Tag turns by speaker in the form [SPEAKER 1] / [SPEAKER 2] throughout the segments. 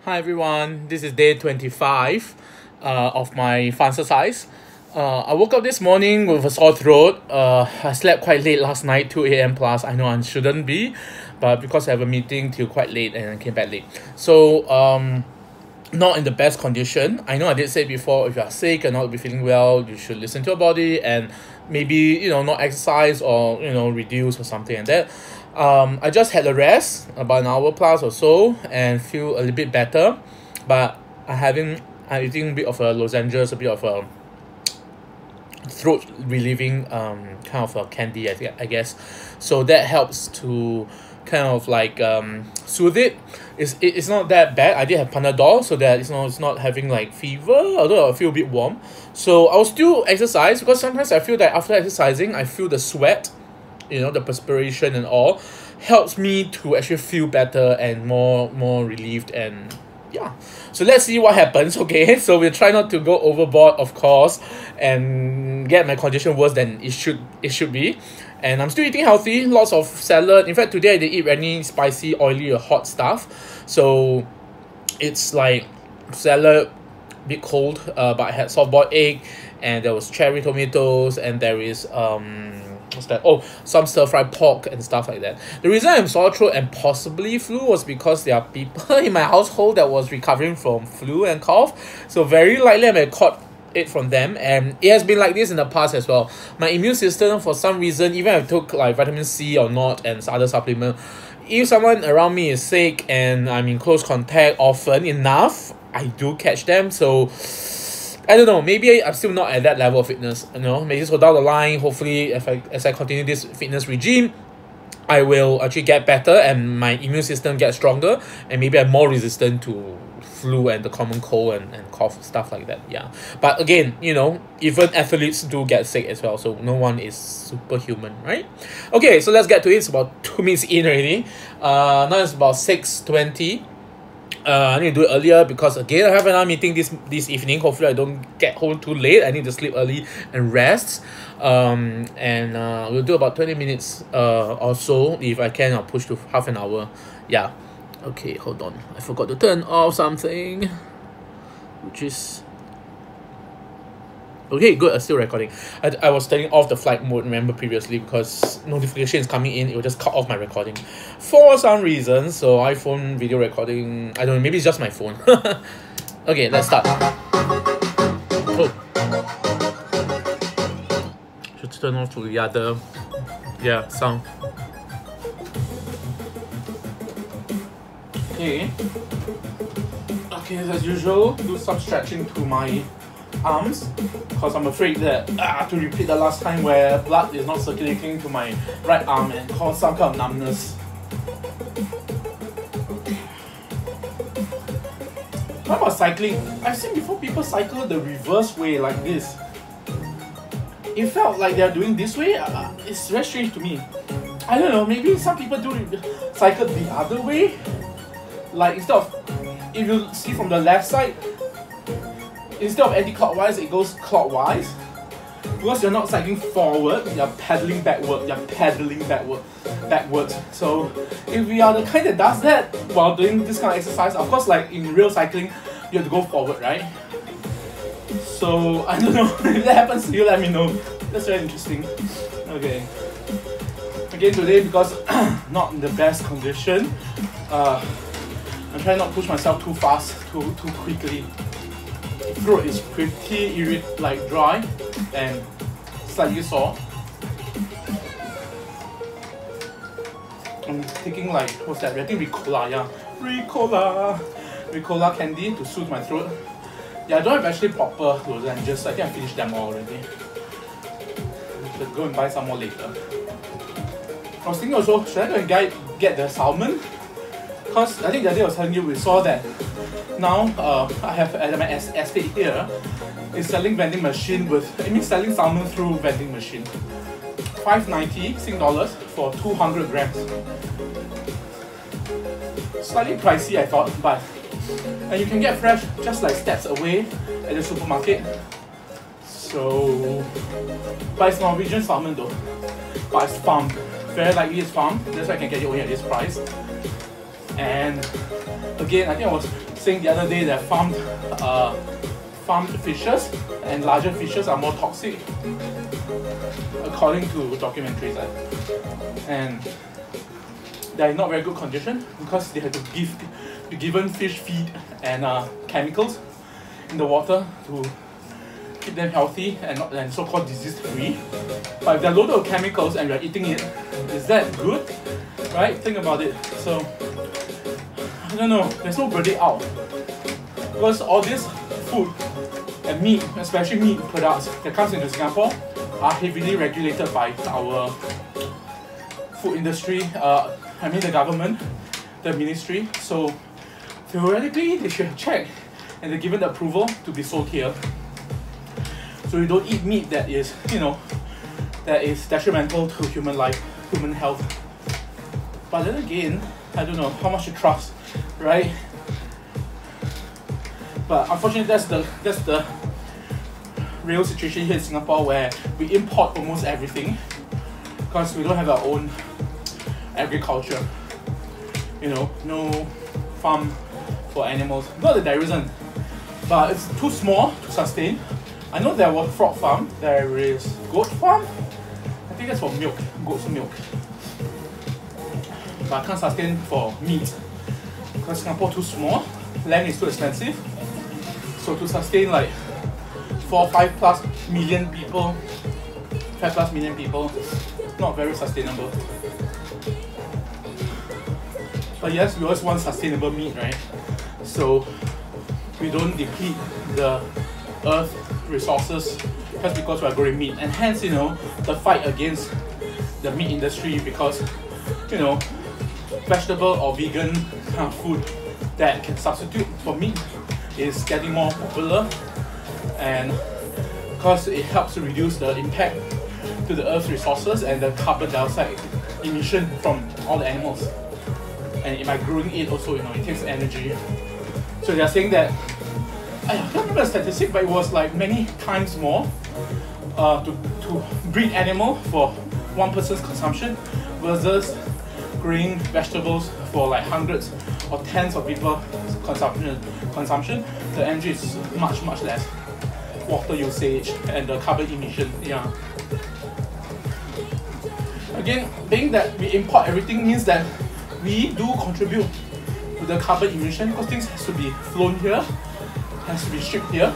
[SPEAKER 1] Hi everyone, this is day 25 of my FUN-xercise. I woke up this morning with a sore throat. I slept quite late last night, 2 a.m. plus. I know I shouldn't be, but because I have a meeting till quite late and I came back late. So, not in the best condition. I know I did say before, if you are sick and not be feeling well, you should listen to your body and maybe, not exercise or, reduce or something like that. I just had a rest, about an hour plus or so, and feel a little bit better. But I'm eating a bit of a lozenges, a bit of a throat relieving kind of a candy, I guess. So that helps to kind of like soothe it. It's not that bad. I did have Panadol, so that it's not having like fever, although I feel a bit warm. So I will still exercise, because sometimes I feel that after exercising, I feel the sweat, the perspiration and all, helps me to actually feel better and more relieved. And yeah, so let's see what happens. Okay, so we'll try not to go overboard, of course, and get my condition worse than it should be. And I'm still eating healthy, lots of salad. In fact, today I did eat any spicy, oily or hot stuff, so it's like salad, a bit cold, but I had soft-boiled egg, and there was cherry tomatoes, and there is what's that? Oh, some stir-fried pork and stuff like that. The reason I'm sore throat and possibly flu was because there are people in my household that was recovering from flu and cough, so very likely I may have caught it from them, and it has been like this in the past as well. My immune system, for some reason, even if I took like vitamin C or not and other supplement, if someone around me is sick and I'm in close contact often enough, I do catch them. So I don't know, maybe I'm still not at that level of fitness, maybe so down the line, hopefully as I continue this fitness regime, I will actually get better and my immune system gets stronger, and maybe I'm more resistant to flu and the common cold and cough, stuff like that. Yeah, but again, even athletes do get sick as well, so no one is superhuman, right? Okay, so let's get to it. It's about 2 minutes in already. Now it's about 6:20. I need to do it earlier because again I have another meeting this evening. Hopefully I don't get home too late. I need to sleep early and rest. We'll do about 20 minutes or so. If I can, I'll push to half an hour. Yeah. Okay, hold on. I forgot to turn off something, which is okay, good. I'm still recording. I was turning off the flight mode, remember, previously, because notifications coming in, it will just cut off my recording for some reason. So iPhone video recording, I don't know, maybe it's just my phone. Okay, let's start. Oh, should turn off to the other sound. Okay, as usual, do some stretching to my arms, because I'm afraid that to repeat the last time where blood is not circulating to my right arm and cause some kind of numbness. How about cycling? I've seen before people cycle the reverse way like this. It felt like they're doing this way. It's very strange to me. I don't know, maybe some people do cycle the other way. Like instead of, if you see from the left side, instead of anti-clockwise, it goes clockwise. Because you're not cycling forward, you're pedaling backward. Backwards. So if we are the kind that does that while doing this kind of exercise, of course, like in real cycling, you have to go forward, right? So I don't know, if that happens to you, let me know. That's very interesting. Okay. Again today, because not in the best condition, I'm trying not to push myself too fast, too quickly. Throat is pretty dry and slightly sore. I'm taking what's that? I think Ricola, yeah. Ricola candy to soothe my throat. Yeah, I don't have actually proper lozenges. I think I finished them all already. I should go and buy some more later. I was thinking also, should I go and get the salmon? Because I think the other day I was telling you, we saw that now I have at my estate here is selling vending machine selling salmon through vending machine. $5.90 Sing dollars for 200 grams. Slightly pricey, I thought, and you can get fresh just like steps away at the supermarket. So, but it's Norwegian salmon though, but it's farmed. Very likely it's farmed. That's why I can get it only at this price. And again, I think I was saying the other day that farmed fishes and larger fishes are more toxic, according to documentaries, and they're in not very good condition because they have to be given fish feed and chemicals in the water to keep them healthy and so-called disease-free. But if they're loaded with chemicals and you're eating it, is that good? Right? Think about it. So, I don't know, there's no verdict out. Because all this food and meat, especially meat products that comes into Singapore, are heavily regulated by our food industry, I mean the government, the ministry. So, theoretically, they should have checked and they're given the approval to be sold here. So you don't eat meat that is, that is detrimental to human life, human health. But then again, I don't know how much to trust, right? But unfortunately, that's the real situation here in Singapore, where we import almost everything because we don't have our own agriculture. No farm for animals. Not that there isn't, but it's too small to sustain. I know there was frog farm, there is goat farm. I think that's for milk, goat's milk. But I can't sustain for meat because Singapore too small, land is too expensive. So to sustain like 5+ million people, not very sustainable. But yes, we always want sustainable meat, right? So we don't deplete the earth resources just because we are growing meat, and hence the fight against the meat industry, because vegetable or vegan kind of food that can substitute for meat is getting more popular, and because it helps to reduce the impact to the earth's resources and the carbon dioxide emission from all the animals. And by growing it also, it takes energy. So they are saying that, I can't remember the statistic, but it was like many times more to breed animal for one person's consumption versus growing vegetables for like hundreds or tens of people's consumption. The energy is much less. Water usage and the carbon emission, yeah. Again, being that we import everything means that we do contribute to the carbon emission, because things has to be flown here, has to be shipped here,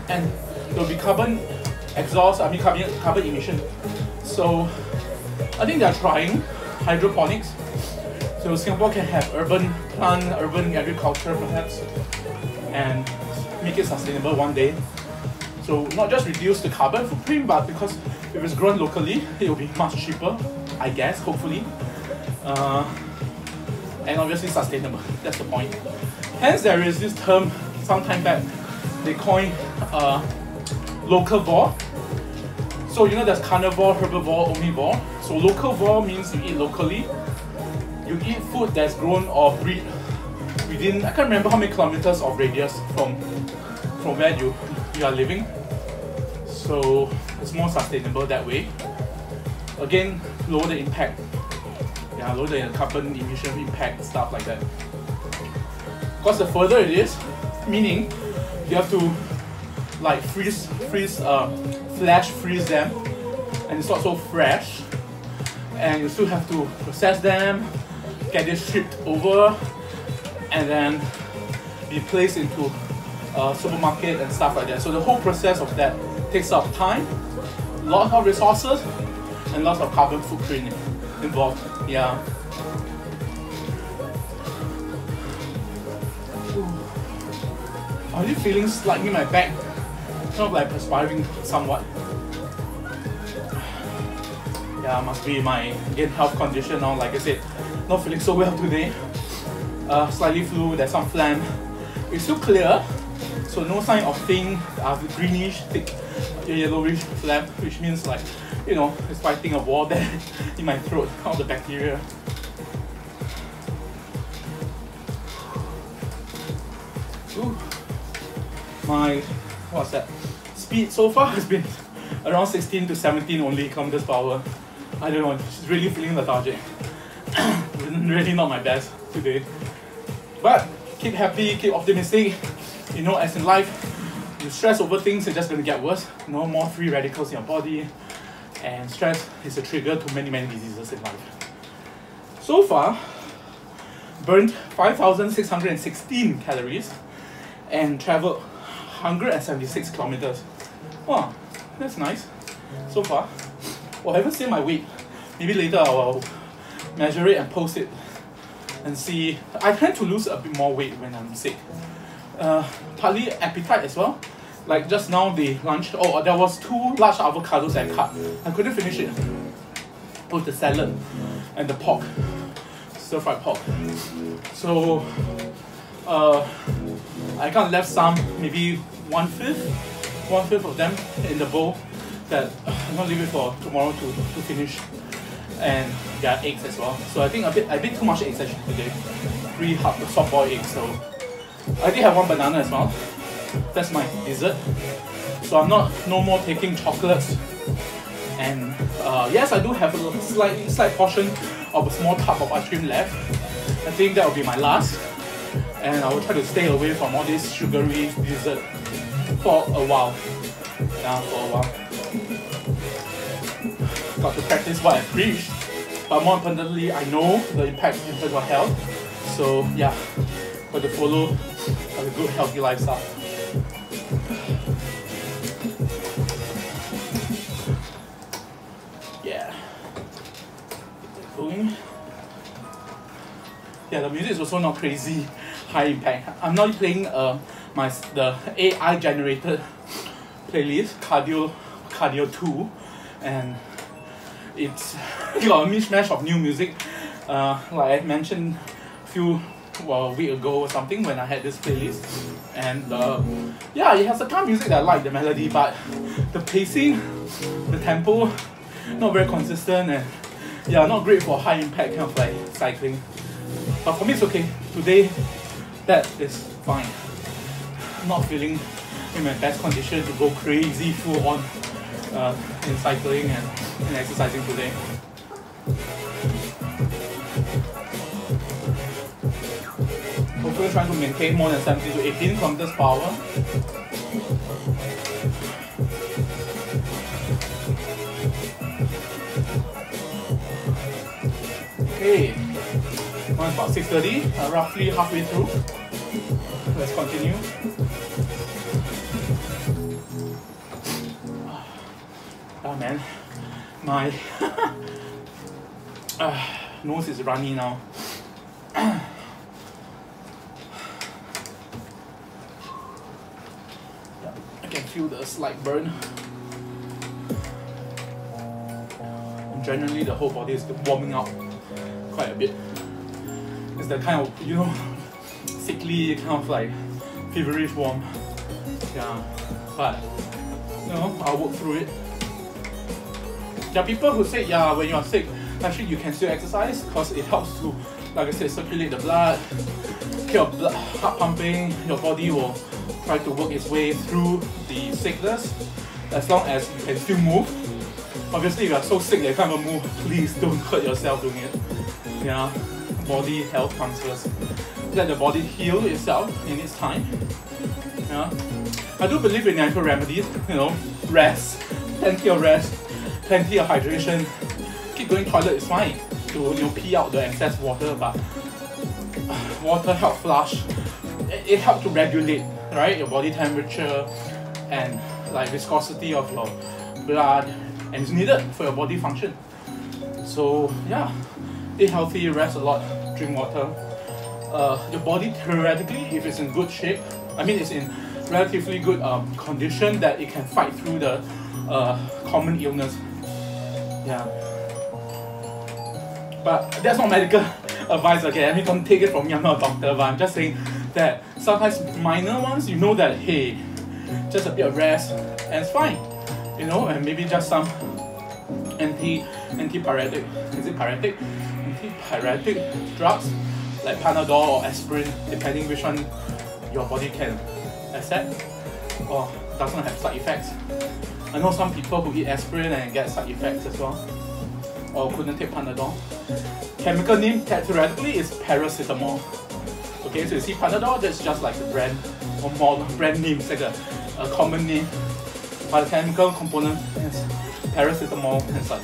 [SPEAKER 1] and there will be carbon emission. So I think they are trying hydroponics. So Singapore can have urban agriculture perhaps, and make it sustainable one day. So not just reduce the carbon footprint, but because if it's grown locally, it will be much cheaper, I guess, hopefully. And obviously sustainable, that's the point. Hence there is this term some time back, they coined locavore. So there's carnivore, herbivore, omnivore. So locavore means you eat locally. You eat food that's grown or breed within, I can't remember how many kilometers of radius from where you are living. So it's more sustainable that way. Again, lower the impact. Yeah, lower the carbon emission impact, stuff like that. Because the further it is, meaning you have to like flash freeze them, and it's not so fresh, and you still have to process them, get it shipped over, and then be placed into a supermarket and stuff like that. So the whole process of that takes up time, lots of resources, and lots of carbon footprint involved. Yeah. Are you feeling slightly my back? Kind of like perspiring somewhat. Yeah, must be my again health condition now. Like I said, not feeling so well today. Slightly flu, there's some phlegm. It's still clear, so no sign of thin, greenish, thick, yellowish phlegm, which means like, it's fighting a war there in my throat, all the bacteria. Ooh. My, what's that? Speed so far has been around 16 to 17 only kilometers per hour. I don't know, just really feeling lethargic. Really not my best today. But keep happy, keep optimistic. You know, as in life, you stress over things, it's just going to get worse. You know, more free radicals in your body, and stress is a trigger to many diseases in life. So far, burned 5,616 calories and traveled 176 kilometers. Wow, that's nice so far. Well, I haven't seen my weight. Maybe later I'll measure it and post it and see. I tend to lose a bit more weight when I'm sick. Partly appetite as well. Like just now the lunch, oh, there was 2 large avocados I cut. I couldn't finish it. With the salad and the pork, stir-fried pork. So I kind of left some, maybe one fifth of them in the bowl that I'm gonna leave it for tomorrow to finish. And there are eggs as well. So I think I bit too much eggs actually today. 3 soft-boiled eggs. So I did have 1 banana as well. That's my dessert. So I'm no more taking chocolates. And yes, I do have a slight portion of a small tub of ice cream left. I think that will be my last. And I will try to stay away from all this sugary dessert for a while. Yeah, for a while. Got to practice what I preach. But more importantly, I know the impact in terms of health. So yeah, got to follow a good healthy lifestyle. Yeah. Going. Yeah, the music is also not crazy high impact. I'm not playing the AI generated playlist, Cardio 2, and it's got a mishmash of new music. Like I mentioned a few week ago or something when I had this playlist, and yeah, it has the kind of music that I like, the melody, but the pacing, the tempo, not very consistent, and yeah, not great for high impact kind of like cycling. But for me it's okay. Today, that is fine. I'm not feeling in my best condition to go crazy full on in cycling and exercising today. Hopefully trying to maintain more than 17 to 18 kilometers per hour. Okay, now it's about 6:30, roughly halfway through. Let's continue. Oh man, my nose is runny now. I can feel the slight burn. And generally the whole body is warming up quite a bit. It's that kind of, you know, sickly, kind of like feverish warm. Yeah, but you know, I'll work through it. There are people who say, yeah, when you're sick, actually you can still exercise because it helps to, like I said, circulate the blood, keep your heart pumping, your body will try to work its way through the sickness as long as you can still move. Obviously, if you're so sick that you can't even move, please don't hurt yourself doing it. Yeah, body health comes first. Let the body heal itself in its time. Yeah, I do believe in natural remedies. You know, rest, plenty of rest, plenty of hydration. Keep going toilet is fine to pee out the excess water, but water helps flush. It helps to regulate, right, your body temperature and like viscosity of your blood, and it's needed for your body function. So yeah, eat healthy, rest a lot, drink water. Your body theoretically, if it's in good shape, I mean it's in relatively good condition, that it can fight through the common illness. Yeah. But that's not medical advice, okay? I mean, don't take it from me, I'm not a doctor, but I'm just saying that sometimes minor ones, you know that, hey, just a bit of rest and it's fine, you know, and maybe just some antipyretic, is it pyretic? Antipyretic drugs like Panadol or aspirin, depending which one your body can accept or doesn't have side effects. I know some people who eat aspirin and get side effects as well, or couldn't take Panadol. Chemical name theoretically is paracetamol. Okay, Okay, so you see Panadol, that's just like the brand or more brand name, it's like a common name. But the chemical component is paracetamol and such.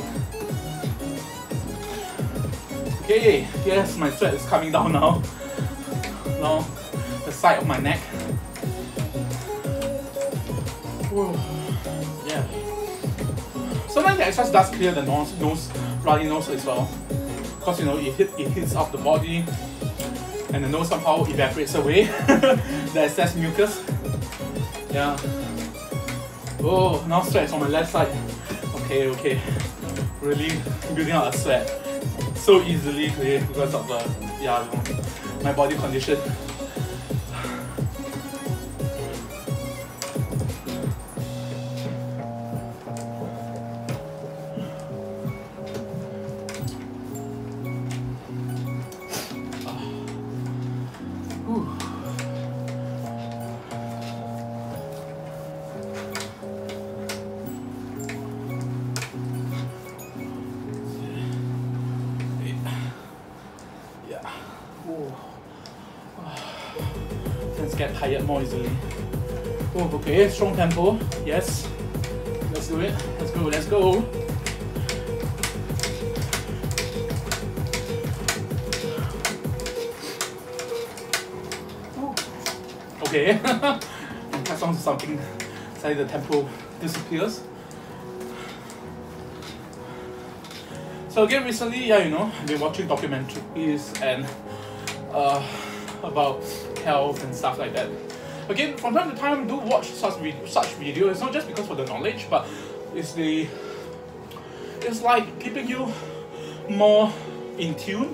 [SPEAKER 1] Okay, yes, my sweat is coming down now. Now, the side of my neck. Whew. Yeah. Sometimes the exercise does clear the nose, runny nose as well. Because you know, it hits up the body and the nose somehow evaporates away the excess mucus. Yeah. Oh, now sweat is on my left side. Okay. Really building out a sweat so easily today because of the, yeah, you know, my body condition. Let's get tired more easily. Oh, okay, strong tempo. Yes. Let's do it. Let's go. Oh. Okay. And pass on to something. Suddenly the tempo disappears. So again, recently, yeah, you know, I've been watching documentaries and about health and stuff like that. Again, from time to time, do watch such videos. It's not just because of the knowledge, but it's like keeping you more in tune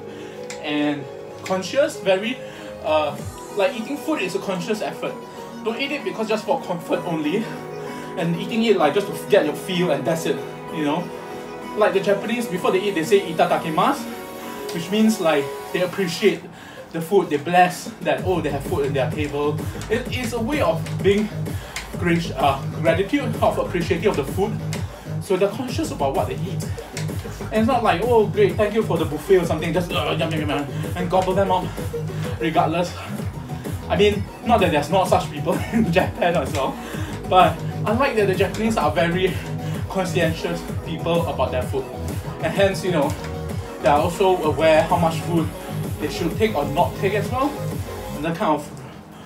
[SPEAKER 1] and conscious. Very like eating food is a conscious effort. Don't eat it because just for comfort only, and eating it like just to get your feel and that's it. You know, like the Japanese, before they eat, they say "itadakimasu," which means like they appreciate the food, they bless that, oh, they have food in their table. It is a way of being gratitude, of appreciating of the food. So they're conscious about what they eat. And it's not like, oh great, thank you for the buffet or something, just yum, and gobble them up regardless. I mean, not that there's not such people in Japan as well, but I like that the Japanese are very conscientious people about their food. And hence, you know, they are also aware how much food they should take or not take as well, and the kind of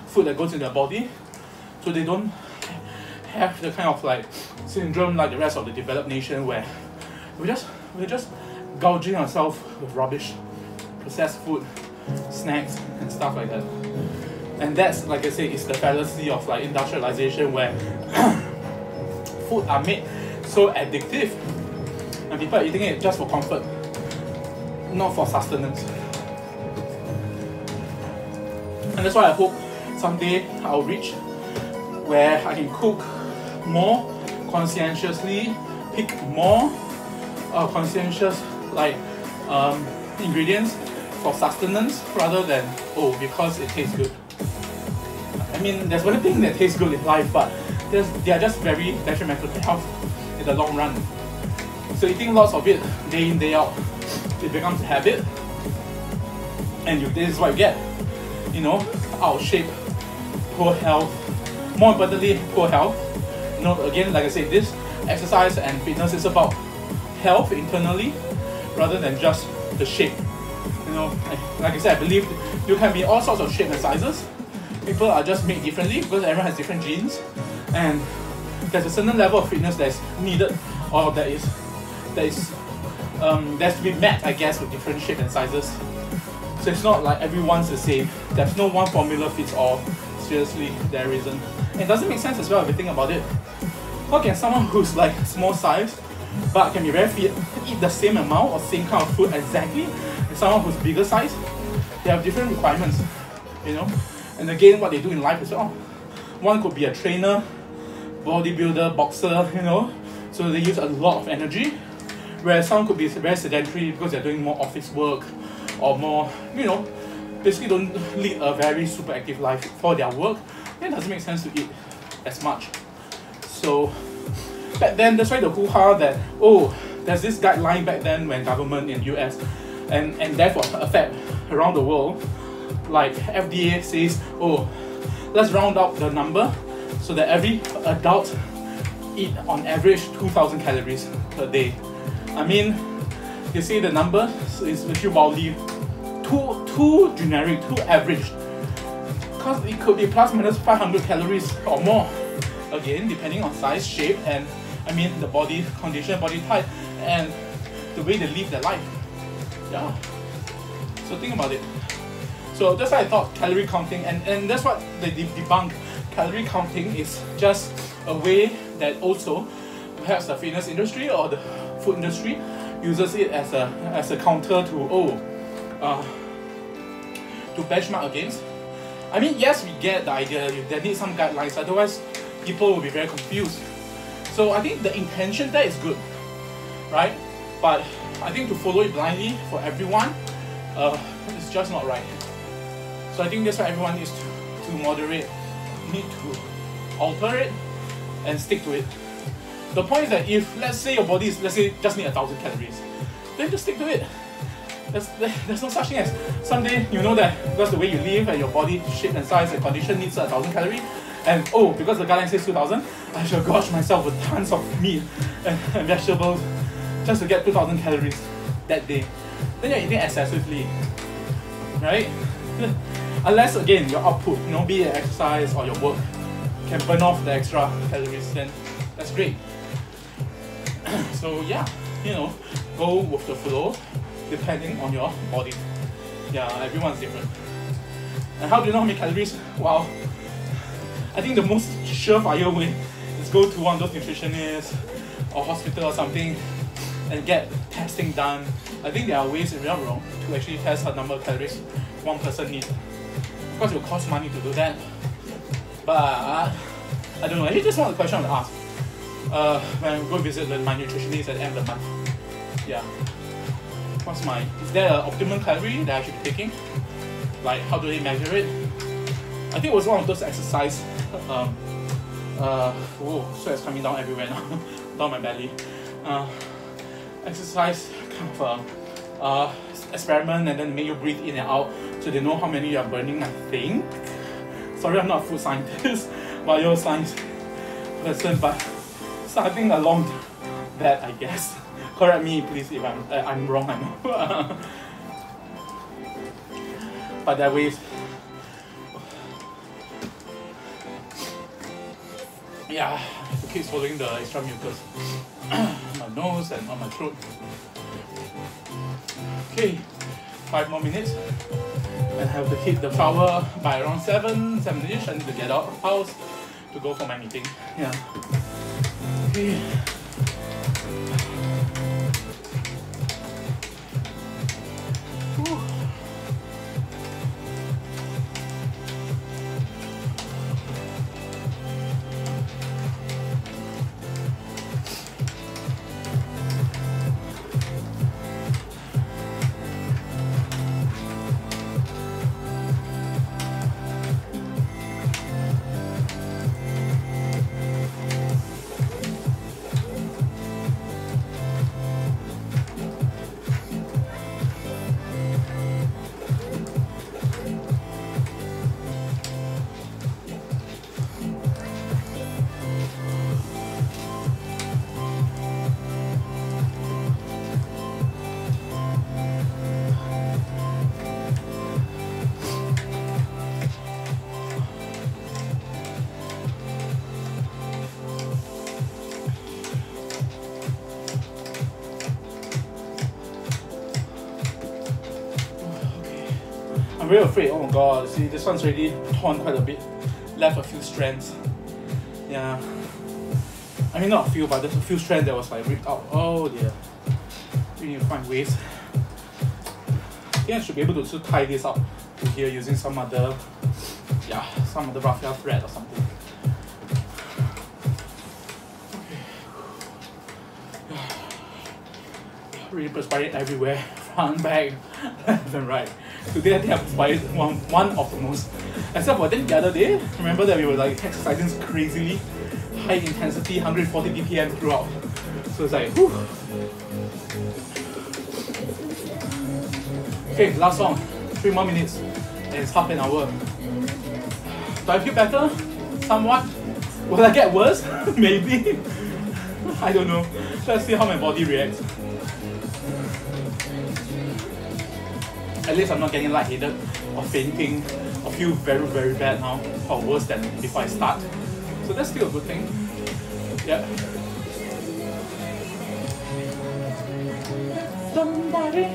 [SPEAKER 1] food that goes in their body, so they don't have the kind of like syndrome like the rest of the developed nation where we're just gouging ourselves with rubbish, processed food, snacks and stuff like that. And that's, like I say, is the fallacy of like industrialization, where food are made so addictive and people are eating it just for comfort, not for sustenance. And that's why I hope someday I'll reach where I can cook more conscientiously, pick more conscientious like ingredients for sustenance rather than, oh, because it tastes good. I mean, there's one thing that tastes good in life, but they are just very detrimental to health in the long run. So eating lots of it day in, day out, it becomes a habit, and this is what you get. You know, out of shape, poor health, more importantly, poor health. You know, again, like I said, this exercise and fitness is about health internally rather than just the shape. You know, like I said, I believe you can be all sorts of shape and sizes. People are just made differently because everyone has different genes, and there's a certain level of fitness that's needed, or that has to be met, I guess, with different shape and sizes. So it's not like everyone's the same. There's no one formula fits all. Seriously, there isn't. And it doesn't make sense as well if you think about it. How can someone who's like small size but can be very fit eat the same amount or same kind of food exactly as someone who's bigger size? They have different requirements, you know. And again, what they do in life as well. One could be a trainer, bodybuilder, boxer, you know. So they use a lot of energy. Whereas some could be very sedentary because they're doing more office work, or more, you know, basically don't lead a very super active life for their work. It doesn't make sense to eat as much. So back then, that's why the hoo-ha that, oh, there's this guideline back then when government in US and therefore affect around the world like FDA says, oh, let's round up the number so that every adult eat on average 2,000 calories per day. I mean, you see the number is actually wildly too generic, too average. Because it could be plus minus 500 calories or more. Again, depending on size, shape, and I mean the body condition, body type, and the way they live their life. Yeah. So think about it. So that's why I thought calorie counting, and that's what they debunk. Calorie counting is just a way that also perhaps the fitness industry or the food industry uses it as a counter to to benchmark against. I mean, yes, we get the idea. There need some guidelines, otherwise people will be very confused. So I think the intention there is good, right? But I think to follow it blindly for everyone, it's just not right. So I think that's why everyone needs to moderate, need to alter it and stick to it. The point is that if, let's say your body is, let's say, just need 1,000 calories, then just stick to it. There's no such thing as someday you know that because the way you live and your body shape and size and condition needs 1,000 calories, and oh, because the guideline says 2,000, I shall gorge myself with tons of meat and vegetables just to get 2,000 calories that day. Then you're eating excessively, right? Unless again your output, be it exercise or your work, can burn off the extra calories, then that's great. So yeah, go with the flow depending on your body. Yeah, everyone's different. And how do you know how many calories? Wow, I think the most surefire way is go to one of those nutritionists or hospital or something and get testing done. I think there are ways, if you're not wrong, to actually test the number of calories one person needs. Of course, it will cost money to do that. But I don't know. Actually, just one question I want to ask. When I go visit my nutritionist at the end of the month, yeah, is there an optimum calorie that I should be taking? Like, how do they measure it? I think it was one of those exercise. Sweat's coming down everywhere now, down my belly. Exercise kind of experiment, and then make you breathe in and out so they know how many you are burning, I think. Sorry, I'm not a food scientist, bioscience person, but something along that, I guess. Correct me, please, if I'm wrong, I know. But there are ways. Yeah, I have to keep swallowing the extra mucus. My nose and on my throat. Okay, 5 more minutes. And I have to hit the shower by around 7-ish. I need to get out of the house to go for my meeting. Yeah. Okay. Whew. I'm very afraid. Oh my god, see, this one's already torn quite a bit. Left a few strands. Yeah. I mean, not a few, but there's a few strands that was like ripped out. Oh dear. We need to find ways. Yeah, I should be able to tie this up to here using some other raffia thread or something. Okay. Really perspired everywhere. Front, back, left and right. Today I think I perspired one of the most. Except for then the other day, remember that we were like exercising crazily, high intensity, 140 BPM throughout. So it's like, whew. Okay, last one. 3 more minutes. and it's half an hour. Do I feel better? Somewhat? Will I get worse? Maybe. I don't know. Let's see how my body reacts. At least I'm not getting lightheaded or fainting or feel very, very bad now, or worse than before I start. So that's still a good thing. Yeah. Somebody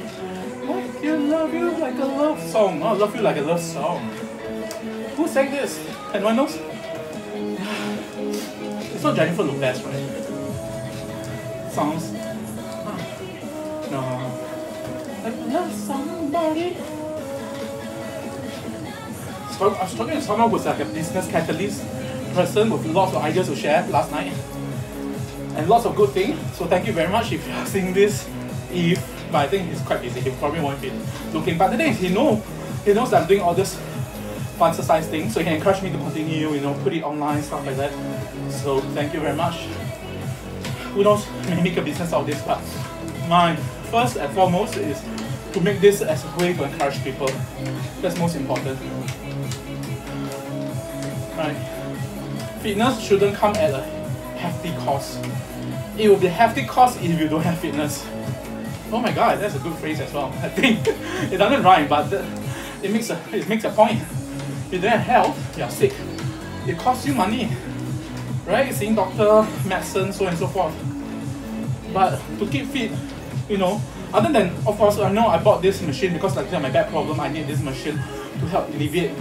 [SPEAKER 1] like you, love you like a love song. Oh, love you like a love song. Who sang this? Anyone knows? It's not Jennifer Lopez, right? Sounds. No. I love somebody. So I was talking to someone who's like a business catalyst person with lots of ideas to share last night. And lots of good things. So thank you very much if you're seeing this. But I think he's quite busy. He probably won't be looking. But the thing is, he knows that I'm doing all this FUN-xercise thing, so he encouraged me to continue, put it online, stuff like that. So thank you very much. Who knows, may make a business out of this, but my first and foremost is to make this as a way to encourage people. That's most important. Right. Fitness shouldn't come at a hefty cost. It will be a hefty cost if you don't have fitness. Oh my god, that's a good phrase as well. I think it doesn't rhyme, but it makes a point. If you don't have health, you're sick. It costs you money, right? Seeing doctor, medicine, so on and so forth. But to keep fit, other than, of course, I know I bought this machine because like my back problem, I need this machine to help alleviate,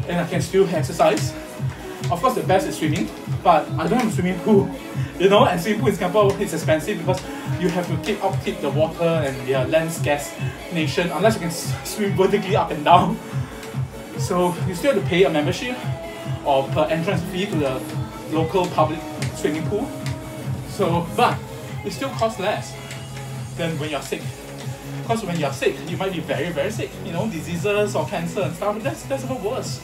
[SPEAKER 1] and I can still exercise. Of course, the best is swimming, but I don't have a swimming pool, and swimming pool in Singapore is expensive because you have to keep upkeep the water and the land scarce nation unless you can swim vertically up and down. So you still have to pay a membership or per entrance fee to the local public swimming pool. So, but it still costs less than when you're sick. Because when you're sick, you might be very, very sick. Diseases or cancer and stuff. That's even worse.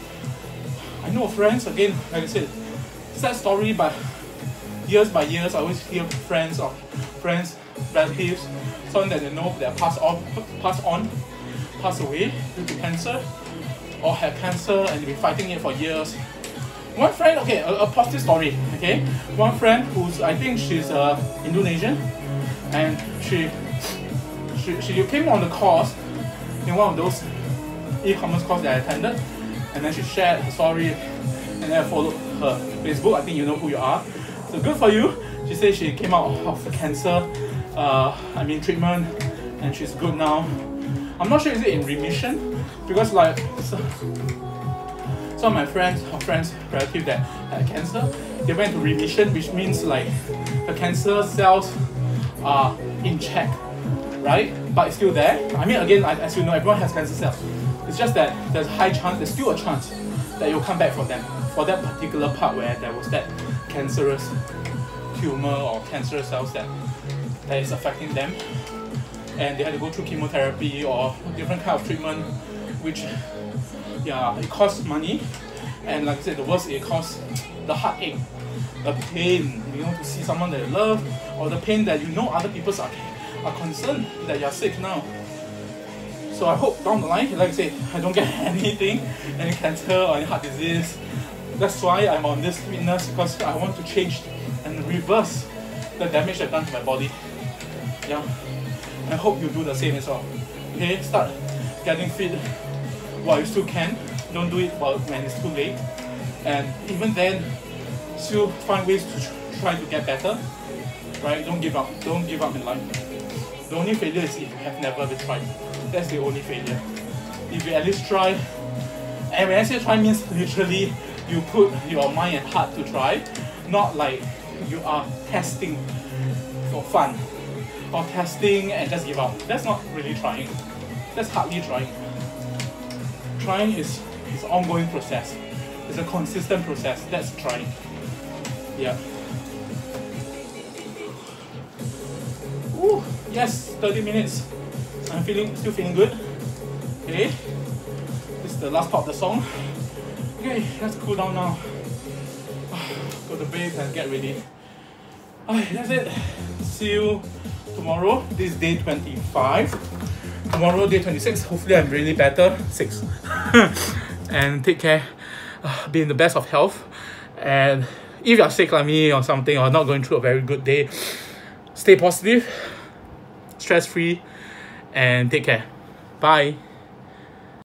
[SPEAKER 1] I know friends, again, like I said, sad story, but years by years, I always hear friends, relatives, someone that they know that passed away due to cancer, or had cancer and they've been fighting it for years. One friend, okay, a positive story, okay? One friend who's, I think she's Indonesian, and she came on the course in one of those e-commerce courses that I attended, and then she shared her story, and then I followed her Facebook. I think you know who you are. So good for you. She said she came out of the cancer, treatment, and she's good now. I'm not sure is it in remission, because like some of my friends, relatives that had cancer, they went to remission, which means like the cancer cells are in check, right? But it's still there. Again, as you know, everyone has cancer cells. It's just that there's still a chance that you'll come back from them, for that particular part where there was that cancerous tumor or cancerous cells that is affecting them. And they had to go through chemotherapy or different kind of treatment, which, yeah, it costs money. And like I said, the worst, it costs the heartache, the pain, to see someone that you love, or the pain that other people are concerned that you're sick now. So I hope down the line, like I said, I don't get any cancer or any heart disease. That's why I'm on this fitness, because I want to change and reverse the damage I've done to my body. Yeah. I hope you do the same as well. Okay, start getting fit while you still can. Don't do it when it's too late. And even then, still find ways to try to get better. Right? Don't give up. Don't give up in life. The only failure is if you have never been tried. That's the only failure. If you at least try, and when I say try means literally you put your mind and heart to try, not like you are testing for fun or testing and just give up. That's not really trying. That's hardly trying. Trying is an ongoing process. It's a consistent process. That's trying. Yeah. Ooh, yes, 30 minutes. I'm still feeling good. Okay. This is the last part of the song. Okay, let's cool down now. Go to bed and get ready. Okay, that's it. See you tomorrow. This is day 25. tomorrow, day 26. Hopefully I'm really better. 6. And take care. Be in the best of health. And if you're sick like me or something, or not going through a very good day, stay positive, stress-free, and take care. Bye.